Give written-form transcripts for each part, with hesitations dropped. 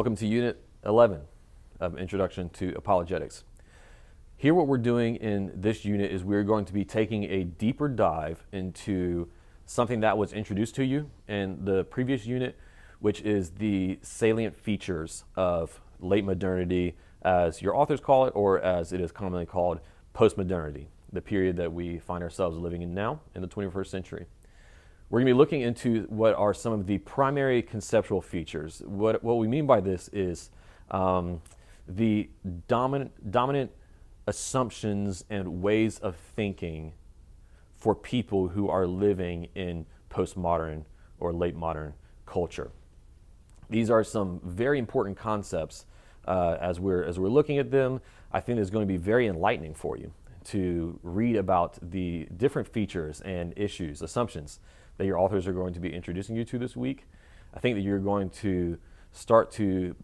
Welcome to Unit 11 of Introduction to Apologetics. Here what we're doing in this unit is we're going to be taking a deeper dive into something that was introduced to you in the previous unit, which is the salient features of late modernity, as your authors call it, or as it is commonly called, postmodernity, the period that we find ourselves living in now in the 21st century. We're going to be looking into what are some of the primary conceptual features. What we mean by this is the dominant assumptions and ways of thinking for people who are living in postmodern or late modern culture. These are some very important concepts as we're looking at them. I think it's going to be very enlightening for you to read about the different features and issues, assumptions that your authors are going to be introducing you to this week. I think that you're going to start to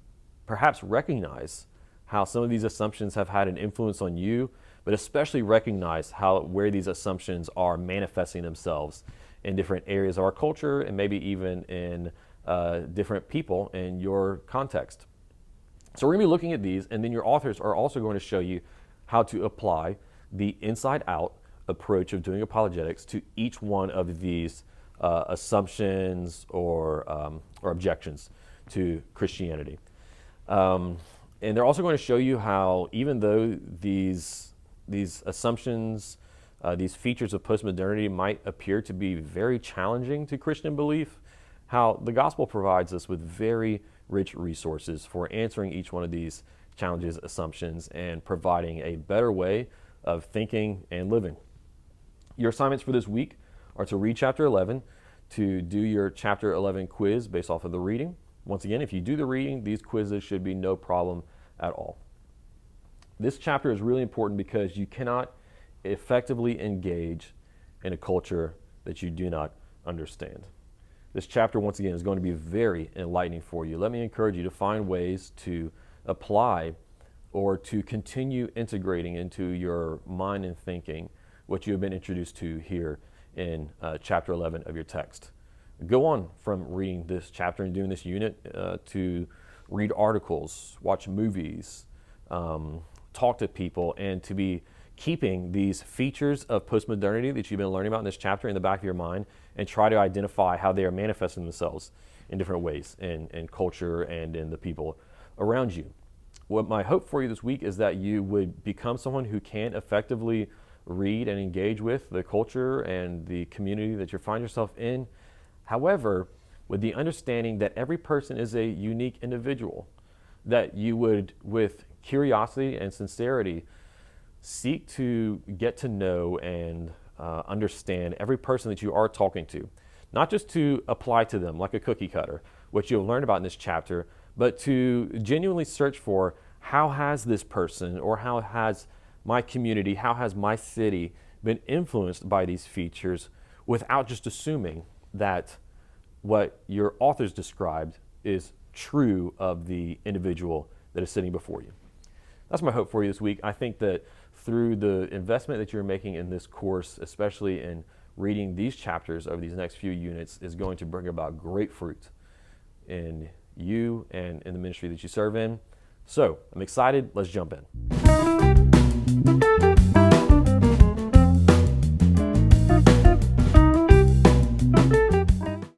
perhaps recognize how some of these assumptions have had an influence on you, but especially recognize where these assumptions are manifesting themselves in different areas of our culture and maybe even in different people in your context. So we're going to be looking at these, and then your authors are also going to show you how to apply the inside-out approach of doing apologetics to each one of these assumptions or objections to Christianity. And they're also going to show you how, even though these assumptions, these features of postmodernity might appear to be very challenging to Christian belief, how the gospel provides us with very rich resources for answering each one of these challenges, assumptions, and providing a better way of thinking and living. Your assignments for this week are to read chapter 11, to do your chapter 11 quiz based off of the reading. Once again, if you do the reading, these quizzes should be no problem at all. This chapter is really important because you cannot effectively engage in a culture that you do not understand. This chapter, once again, is going to be very enlightening for you. Let me encourage you to find ways to apply or to continue integrating into your mind and thinking what you have been introduced to here in chapter 11 of your text. Go on from reading this chapter and doing this unit to read articles, watch movies, talk to people, and to be keeping these features of postmodernity that you've been learning about in this chapter in the back of your mind and try to identify how they are manifesting themselves in different ways in culture and in the people around you. What my hope for you this week is that you would become someone who can effectively read and engage with the culture and the community that you find yourself in. However, with the understanding that every person is a unique individual, that you would, with curiosity and sincerity, seek to get to know and understand every person that you are talking to, not just to apply to them like a cookie cutter, which you'll learn about in this chapter, but to genuinely search for how has this person or how has my community, how has my city been influenced by these features without just assuming that what your authors described is true of the individual that is sitting before you. That's my hope for you this week. I think that through the investment that you're making in this course, especially in reading these chapters over these next few units, is going to bring about great fruit in you and in the ministry that you serve in. So I'm excited. Let's jump in.